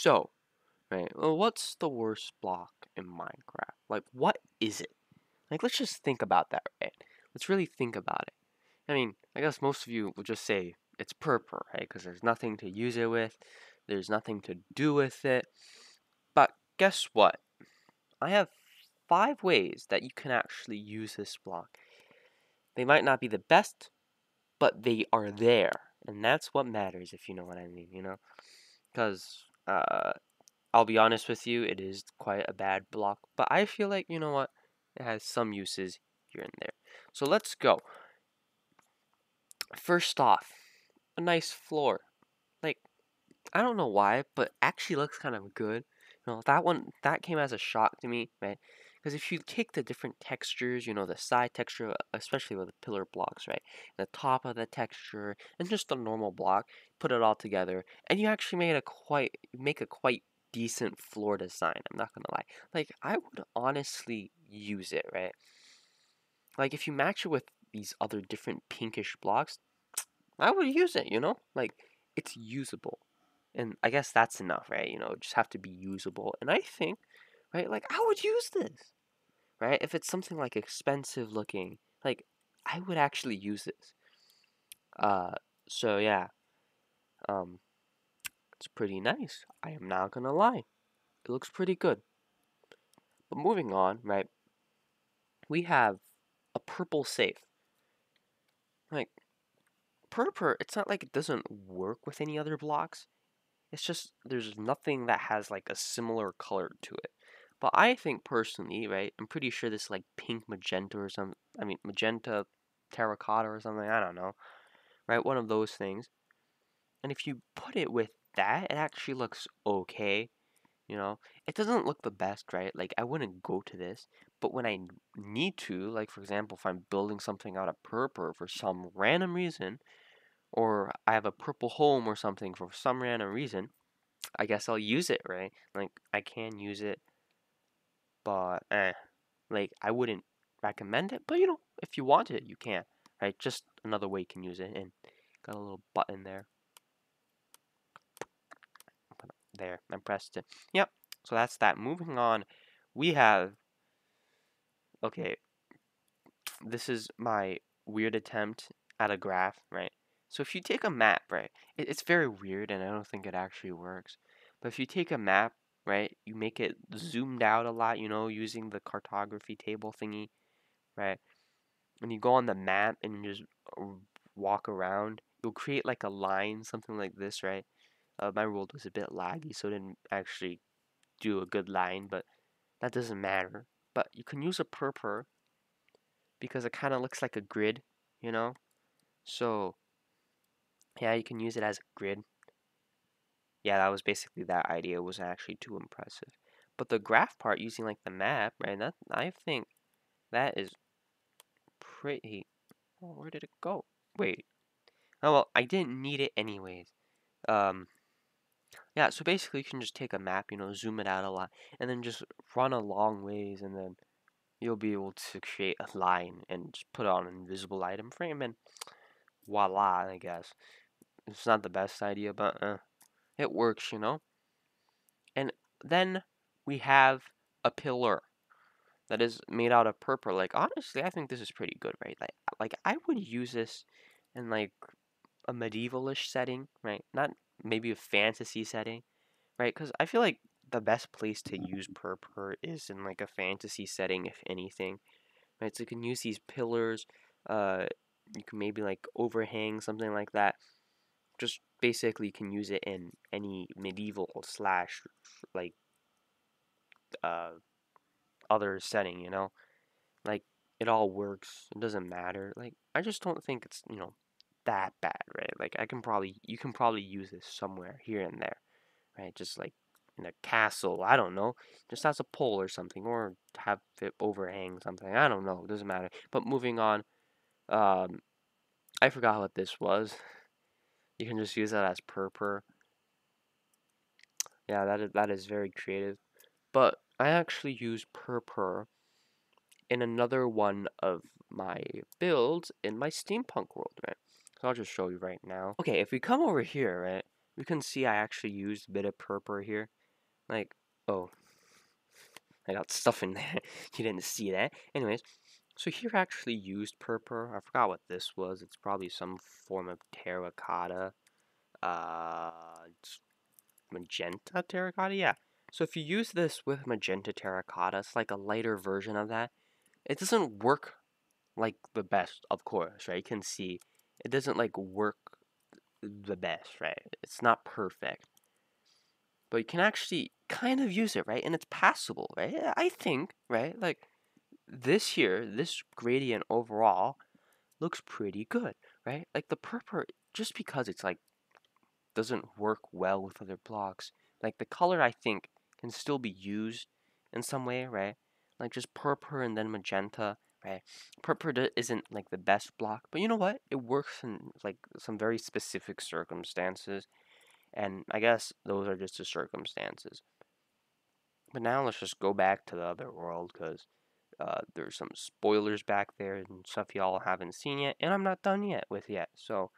So, right, well, what's the worst block in Minecraft? Like, what is it? Like, let's just think about that, right? Let's really think about it. I mean, I guess most of you will just say it's purpur, right? Because there's nothing to use it with, there's nothing to do with it. But guess what? I have 5 ways that you can actually use this block. They might not be the best, but they are there. And that's what matters, if you know what I mean, you know? Because, I'll be honest with you, it is quite a bad block. But I feel like, you know what? It has some uses here and there. So let's go. First off, a nice floor. Like, I don't know why, but actually looks kind of good. You know, that came as a shock to me, right? Because if you take the different textures, you know, the side texture, especially with the pillar blocks, right? The top of the texture and just the normal block, put it all together, and you actually make a quite decent floor design. I'm not gonna lie. Like, I would honestly use it, right? Like, if you match it with these other different pinkish blocks, I would use it, you know? Like, it's usable. And I guess that's enough, right? You know, just have to be usable. And I think, right, like, I would use this, right? If it's something like expensive looking, like, I would actually use this. Uh, so yeah, um, it's pretty nice. I am not gonna lie. It looks pretty good. But moving on, right, we have a purple safe. Like, purple, it's not like it doesn't work with any other blocks. It's just there's nothing that has like a similar color to it. But I think personally, right, I'm pretty sure this like pink magenta or some, I mean magenta terracotta or something, I don't know, right? One of those things. And if you put it with that, it actually looks okay, you know? It doesn't look the best, right? Like I wouldn't go to this, but when I need to, like for example, if I'm building something out of purple for some random reason, or I have a purple home or something for some random reason, I guess I'll use it, right? Like I can use it, but like I wouldn't recommend it. But you know, if you want it, you can, right? Just another way you can use it, and got a little button there. There, I pressed it. Yep. So that's that. Moving on, we have okay. This is my weird attempt at a graph, right? So if you take a map, right, it's very weird, and I don't think it actually works. But if you take a map, right, you make it zoomed out a lot, you know, using the cartography table thingy, right? And you go on the map and you just walk around, you'll create like a line, something like this, right? My world was a bit laggy, so it didn't actually do a good line, but that doesn't matter. But you can use a purpur because it kind of looks like a grid, you know? So, yeah, you can use it as a grid. Yeah, that was basically that idea. It wasn't actually too impressive. But the graph part using like the map, right? That I think that is pretty. Oh, where did it go? Wait. Oh well, I didn't need it anyways. Um, yeah. So basically, you can just take a map, you know, zoom it out a lot, and then just run a long ways, and then you'll be able to create a line and just put on an invisible item frame, and voila. I guess it's not the best idea, but it works, you know. And then we have a pillar that is made out of purple. Like honestly, I think this is pretty good, right? Like I would use this in like a medievalish setting, right? Not maybe a fantasy setting, right? Because I feel like the best place to use purpur is in like a fantasy setting, if anything, right? So you can use these pillars. Uh, you can maybe like overhang something like that. Just basically, you can use it in any medieval slash like uh other setting, you know? Like it all works. It doesn't matter. Like I just don't think it's, you know, that bad, right? Like you can probably use this somewhere here and there, right? Just like in a castle, I don't know, just as a pole or something, or have it overhang something. I don't know. It doesn't matter. But moving on, um, I forgot what this was. You can just use that as purpur. Yeah, that is very creative. But I actually use purpur in another one of my builds in my steampunk world, right? So I'll just show you right now. Okay, if we come over here, right, you can see I actually used a bit of purpur here. Like, oh, I got stuff in there. You didn't see that. Anyways, so here I actually used purpur. I forgot what this was. It's probably some form of terracotta. It's magenta terracotta? Yeah. So if you use this with magenta terracotta, it's like a lighter version of that. It doesn't work like the best, of course, right? You can see it doesn't like work the best, right? It's not perfect. But you can actually kind of use it, right? And it's passable, right? I think, right? Like this here, this gradient overall looks pretty good, right? Like the purpur, just because it's like doesn't work well with other blocks, like the color I think can still be used in some way, right? Like just purpur and then magenta, right? Purpur isn't like the best block, but you know what? It works in like some very specific circumstances, and I guess those are just the circumstances. But now let's just go back to the other world, because there's some spoilers back there and stuff y'all haven't seen yet, and I'm not done yet with yet. So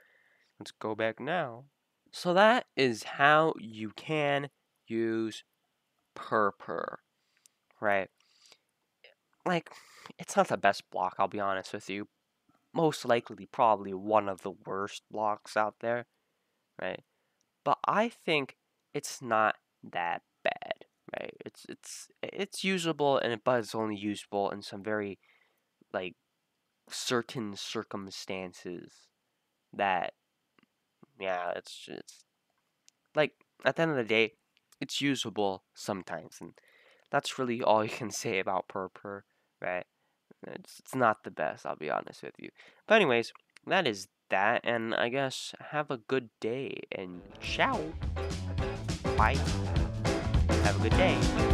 let's go back now. So that is how you can use purpur, right? Like, it's not the best block, I'll be honest with you. Most likely, probably one of the worst blocks out there, right? But I think it's not that bad, right? It's usable, and but it's only usable in some very like certain circumstances that, yeah, it's like at the end of the day, it's usable sometimes, and that's really all you can say about purpur, right? It's not the best, I'll be honest with you. But anyways, that is that, and I guess have a good day, and ciao, bye, have a good day.